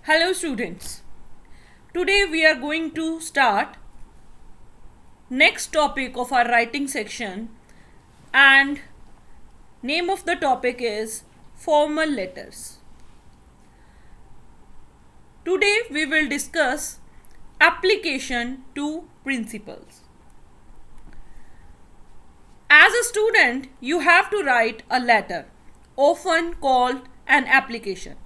Hello students. Today we are going to start next topic of our writing section, and name of the topic is formal letters. Today we will discuss application to principals. As a student, you have to write a letter, often called an application,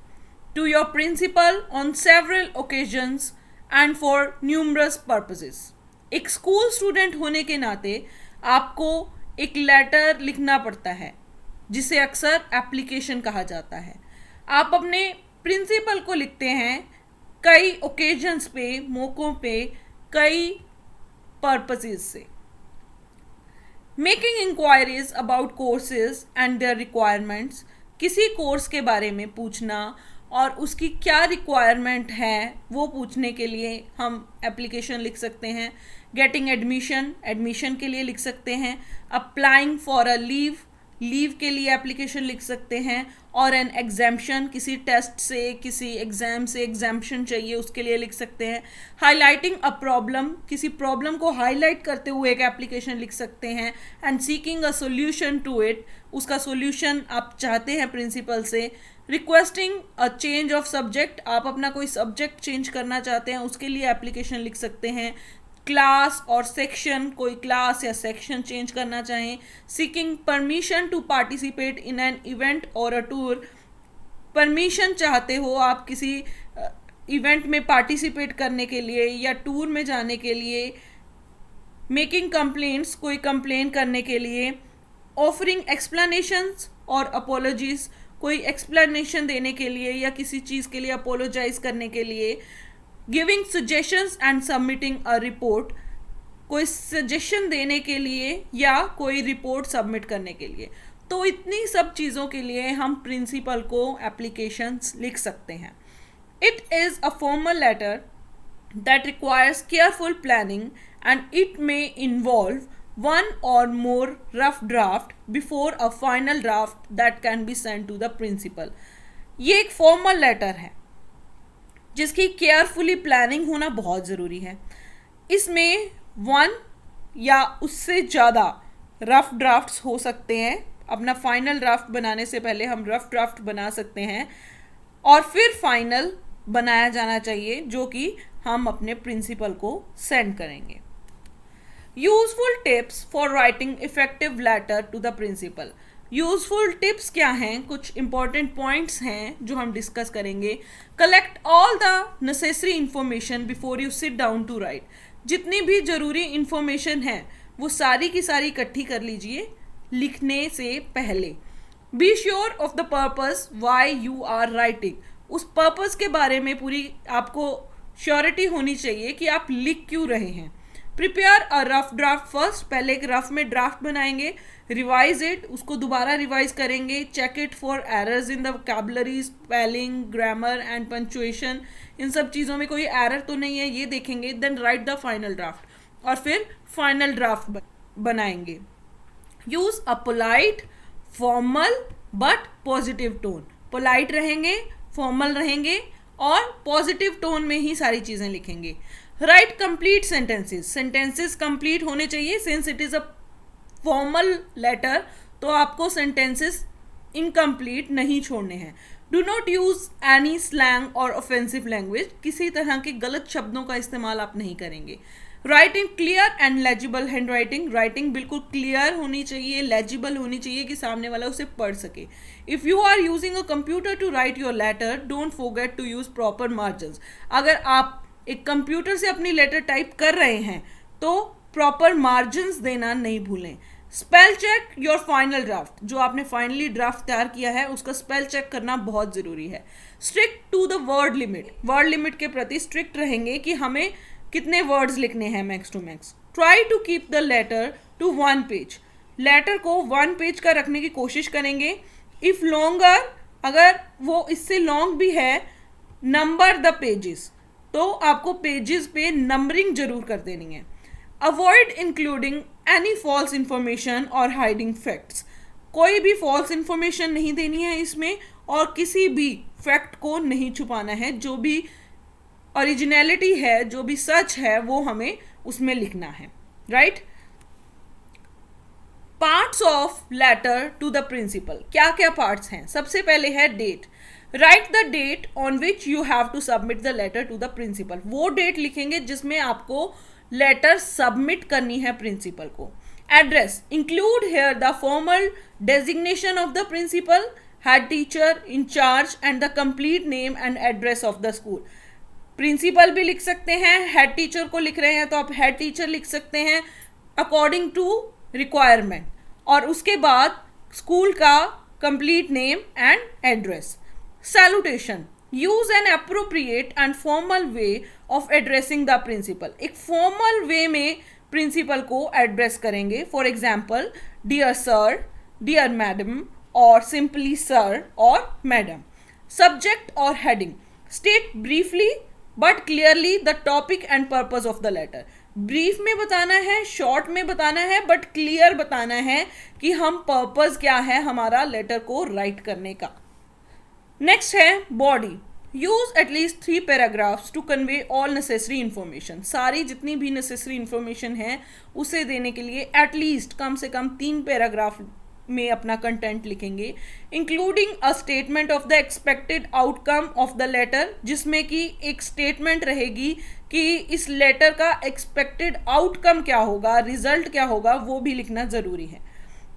to your principal on several occasions and for numerous purposes. एक school student होने के नाते आपको एक letter लिखना पड़ता है जिसे अक्सर एप्लीकेशन कहा जाता है. आप अपने प्रिंसिपल को लिखते हैं कई ओकेजन्स पे, मौक़ों पे, कई पर्पसेस से. Making inquiries about courses and their requirements, किसी कोर्स के बारे में पूछना और उसकी क्या रिक्वायरमेंट है वो पूछने के लिए हम एप्लीकेशन लिख सकते हैं. गेटिंग एडमिशन, एडमिशन के लिए लिख सकते हैं. Applying for a leave, leave के लिए एप्लीकेशन लिख सकते हैं. और एन एग्जाम्पशन, किसी टेस्ट से, किसी एग्ज़ाम से एग्जाम्पशन चाहिए उसके लिए लिख सकते हैं. हाईलाइटिंग अ प्रॉब्लम, किसी प्रॉब्लम को हाईलाइट करते हुए एक एप्लीकेशन लिख सकते हैं. And seeking a solution to it, उसका सोल्यूशन आप चाहते हैं प्रिंसिपल से. Requesting a change of subject, आप अपना कोई सब्जेक्ट चेंज करना चाहते हैं उसके लिए एप्लीकेशन लिख सकते हैं. क्लास और सेक्शन, कोई क्लास या सेक्शन चेंज करना चाहें. Seeking permission to participate in an event और अ टूर, परमिशन चाहते हो आप किसी इवेंट में पार्टिसिपेट करने के लिए या टूर में जाने के लिए. मेकिंग कंप्लेंट्स, कोई कंप्लेन करने के लिए. ऑफरिंग एक्सप्लेनेशंस और अपोलॉजीज, कोई एक्सप्लेनेशन देने के लिए या किसी चीज़ के लिए अपोलोजाइज करने के लिए. Giving suggestions and submitting a report, कोई सजेशन देने के लिए या कोई रिपोर्ट सबमिट करने के लिए. तो इतनी सब चीज़ों के लिए हम प्रिंसिपल को एप्लीकेशंस लिख सकते हैं. It is a formal letter that requires careful planning and it may involve one or more rough draft before a final draft that can be sent to the principal. ये एक formal letter है जिसकी carefully planning होना बहुत ज़रूरी है. इसमें one या उससे ज़्यादा रफ ड्राफ्ट्स हो सकते हैं. अपना फाइनल ड्राफ्ट बनाने से पहले हम रफ ड्राफ्ट बना सकते हैं और फिर फाइनल बनाया जाना चाहिए जो कि हम अपने प्रिंसिपल को सेंड करेंगे. Useful tips for writing effective letter to the principal. Useful tips क्या हैं, कुछ इंपॉर्टेंट पॉइंट्स हैं जो हम डिस्कस करेंगे. Collect all the necessary information before you sit down to write. जितनी भी ज़रूरी इंफॉर्मेशन है वो सारी की सारी इकट्ठी कर लीजिए लिखने से पहले. Be sure of the purpose why you are writing. उस पर्पस के बारे में पूरी आपको श्योरिटी होनी चाहिए कि आप लिख क्यों रहे हैं. Prepare a rough draft first, पहले एक रफ में ड्राफ्ट बनाएंगे. रिवाइज इट, उसको दोबारा रिवाइज करेंगे. Check it for errors in the vocabulary, spelling, grammar and punctuation. इन सब चीज़ों में कोई एरर तो नहीं है ये देखेंगे. Then write the final draft और फिर फाइनल ड्राफ्ट बनाएंगे. Use a polite, formal but positive tone. Polite रहेंगे, फॉर्मल रहेंगे और पॉजिटिव टोन में ही सारी चीज़ें लिखेंगे. Write complete sentences, sentences complete होने चाहिए. Since it is a formal letter तो आपको सेंटेंसेस इनकम्प्लीट नहीं छोड़ने हैं. Do not use any slang और ऑफेंसिव लैंग्वेज, किसी तरह के गलत शब्दों का इस्तेमाल आप नहीं करेंगे. Right in clear and legible hand writing, writing बिल्कुल क्लियर होनी चाहिए, लेजिबल होनी चाहिए कि सामने वाला उसे पढ़ सके. If you are using a computer to write your letter don't forget to use proper margins. अगर आप एक कंप्यूटर से अपनी लेटर टाइप कर रहे हैं तो प्रॉपर मार्जिन्स देना नहीं भूलें. Spell check your final draft, जो आपने फाइनली ड्राफ्ट तैयार किया है उसका स्पेल चेक करना बहुत ज़रूरी है. Strict to the word limit, word limit के प्रति स्ट्रिक्ट रहेंगे कि हमें कितने वर्ड्स लिखने हैं max to max. Try to keep the letter to 1 page, letter को 1 पेज का रखने की कोशिश करेंगे. इफ़ लॉन्गर, अगर वो इससे लॉन्ग भी है, नंबर द पेजेस, तो आपको पेजेस पे नंबरिंग जरूर कर देनी है. Avoid including any false information और हाइडिंग फैक्ट्स, कोई भी फॉल्स इंफॉर्मेशन नहीं देनी है इसमें, और किसी भी फैक्ट को नहीं छुपाना है। जो भी ओरिजिनलिटी है, जो भी सच है, वो हमें उसमें लिखना है, right. Parts of letter to the principal, क्या क्या पार्ट्स हैं? सबसे पहले है date. Write the date on which you have to submit the letter to the principal. वो डेट लिखेंगे जिसमें आपको लेटर सबमिट करनी है प्रिंसिपल को। Address, include here the formal designation of the principal, head teacher, incharge and the complete name and address of the school. Principal भी लिख सकते हैं, हेड टीचर को लिख रहे हैं तो आप हेड टीचर लिख सकते हैं अकॉर्डिंग टू रिक्वायरमेंट, और उसके बाद स्कूल का complete name and address. Salutation, use an appropriate and formal way of addressing the principal. एक फॉर्मल वे में प्रिंसिपल को एड्रेस करेंगे। For example, dear sir, dear madam, और सिंपली सर और मैडम। सब्जेक्ट और heading, state briefly but clearly the topic and purpose of the letter. Brief में बताना है, शॉर्ट में बताना है, बट क्लियर बताना है कि हम पर्पस क्या है हमारा लेटर को राइट करने का। नेक्स्ट है body, use at least 3 paragraphs to convey all necessary information. सारी जितनी भी नेसेसरी इंफॉर्मेशन है उसे देने के लिए एटलीस्ट कम से कम 3 पैराग्राफ में अपना कंटेंट लिखेंगे। Including a statement of the expected outcome of the letter, जिसमें कि एक स्टेटमेंट रहेगी कि इस लेटर का एक्सपेक्टेड आउटकम क्या होगा, रिजल्ट क्या होगा, वो भी लिखना जरूरी है।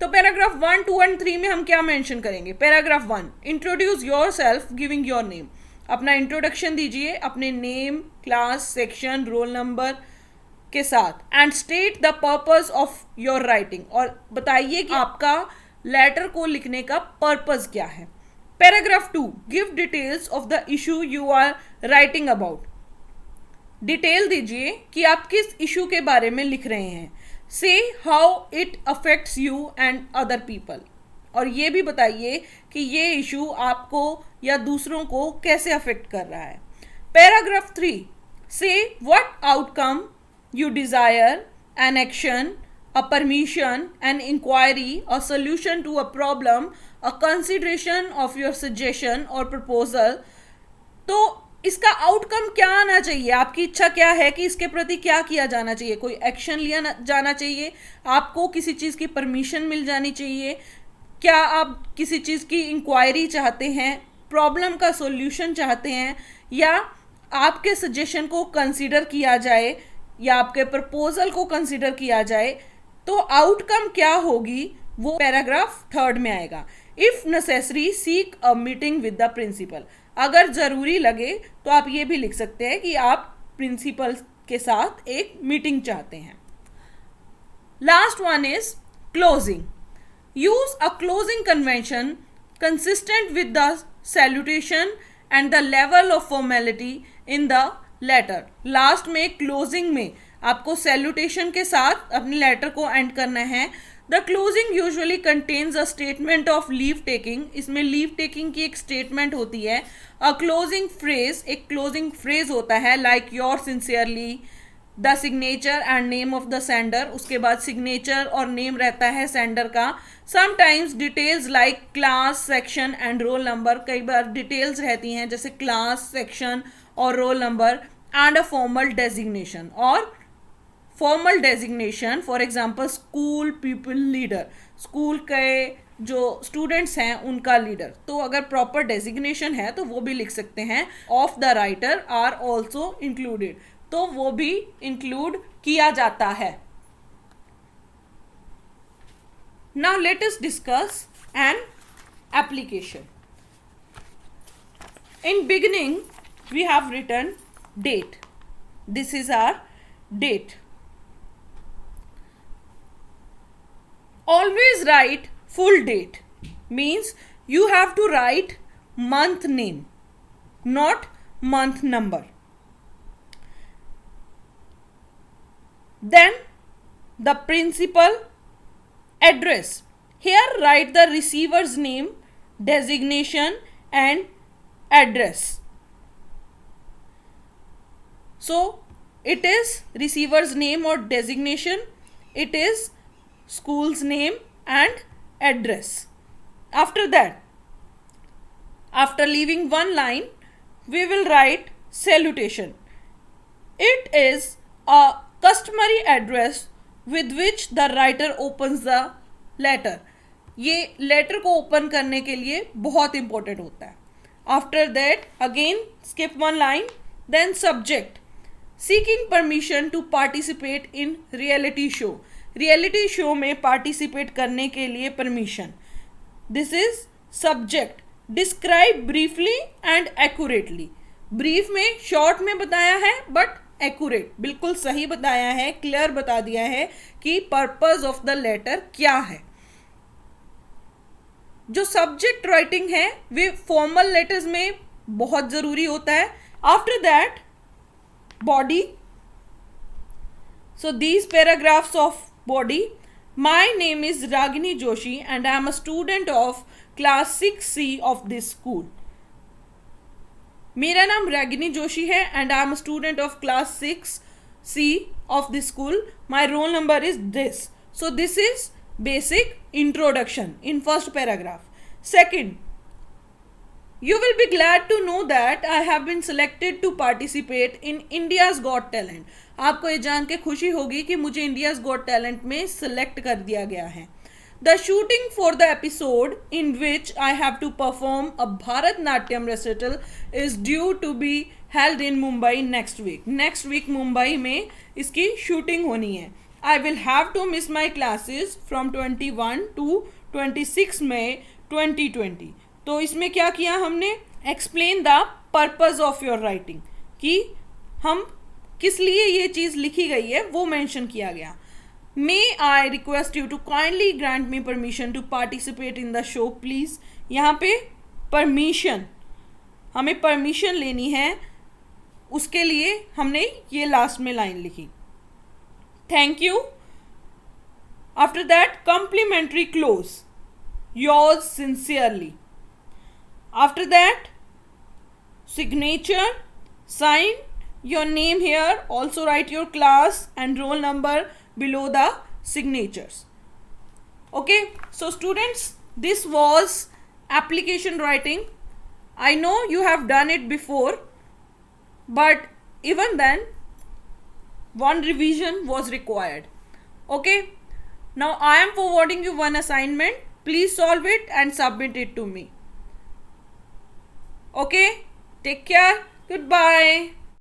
तो पैराग्राफ 1, 2 एंड 3 में हम क्या मेंशन करेंगे? Paragraph 1, introduce your self giving your name. अपना इंट्रोडक्शन दीजिए अपने name, class, section, roll number के साथ। And state the purpose of your writing, और बताइए कि आपका लेटर को लिखने का पर्पस क्या है। Paragraph 2, give details of the issue you are writing about. Detail दीजिए कि आप किस इशू के बारे में लिख रहे हैं। से how it affects you and other people, और ये भी बताइए कि ये इशू आपको या दूसरों को कैसे अफेक्ट कर रहा है। पैराग्राफ 3, से what outcome you desire, an action, a permission, an inquiry, a solution to a problem, a consideration of your suggestion or proposal। तो इसका आउटकम क्या आना चाहिए, आपकी इच्छा क्या है कि इसके प्रति क्या किया जाना चाहिए। कोई एक्शन लिया जाना चाहिए, आपको किसी चीज़ की परमिशन मिल जानी चाहिए, क्या आप किसी चीज़ की इंक्वायरी चाहते हैं, प्रॉब्लम का सोल्यूशन चाहते हैं, या आपके सजेशन को कंसिडर किया जाए या आपके प्रपोजल को कंसिडर किया जाए। तो आउटकम क्या होगी वो पैराग्राफ 3 में आएगा। If necessary seek a meeting with the principal, अगर जरूरी लगे तो आप ये भी लिख सकते हैं कि आप प्रिंसिपल के साथ एक मीटिंग चाहते हैं। Last one is closing, use a closing convention consistent with the salutation and the level of formality in the letter. Last में क्लोजिंग में आपको सैल्यूटेशन के साथ अपने लेटर को एंड करना है। The closing usually contains a statement of leave taking, इसमें लीव टेकिंग की एक स्टेटमेंट होती है। अ क्लोजिंग फ्रेज, एक क्लोजिंग फ्रेज होता है like your sincerely, the signature and name of the sender, उसके बाद सिग्नेचर और नेम रहता है सेंडर का। Sometimes details like class, section and roll number, कई बार डिटेल्स रहती हैं जैसे क्लास, सेक्शन और roll number, and a formal designation, और formal designation for example school people leader, school के जो स्टूडेंट्स हैं उनका लीडर। तो अगर प्रॉपर डेजिग्नेशन है तो वो भी लिख सकते हैं। Of the writer are also included, तो वो भी इंक्लूड किया जाता है। Now let us discuss an application. In beginning we have written date. This is our date. Always write full date, means you have to write month name, not month number. Then the principal address. Here write the receiver's name, designation and address. So it is receiver's name or designation, it is school's name and address. After that, after leaving one line, we will write salutation. It is a customary address with which the writer opens the letter. ये letter को open करने के लिए बहुत important होता है. After that again skip one line. Then subject, seeking permission to participate in reality show. Reality show में participate करने के लिए permission. This is subject. Describe briefly and accurately. Brief में शॉर्ट में बताया है बट एक्यूरेट, बिल्कुल सही बताया है, क्लियर बता दिया है कि पर्पस ऑफ द लेटर क्या है. जो सब्जेक्ट राइटिंग है वे फॉर्मल लेटर्स में बहुत ज़रूरी होता है. After that body. So these paragraphs of body. My name is Ragini Joshi and I am a student of class 6C of this school. मेरा नाम रागिनी जोशी है and I am a student of class 6C of this school. My roll number is this. So this is basic introduction in first paragraph. Second, you will be glad to know that I have been selected to participate in India's Got Talent. आपको ये जान के खुशी होगी कि मुझे India's Got Talent में select कर दिया गया है. The shooting for the episode in which I have to perform a Bharatnatyam recital is due to be held in Mumbai next week. Next week Mumbai में इसकी shooting होनी है. I will have to miss my classes from 21 to 26 May 2020. तो इसमें क्या किया हमने? Explain the purpose of your writing. कि हम किस लिए ये चीज़ लिखी गई है वो मेंशन किया गया. May I request you to kindly grant me permission to participate in the show please. यहाँ पे permission, हमें permission लेनी है, उसके लिए हमने ये लास्ट में लाइन लिखी. Thank you. After that, complimentary close. Yours sincerely. After that, signature. Sign your name here. Also write your class and roll number below the signatures. Okay. So students, this was application writing. I know you have done it before, but even then, one revision was required. Okay, now I am forwarding you one assignment. Please solve it and submit it to me. Okay, take care. Goodbye.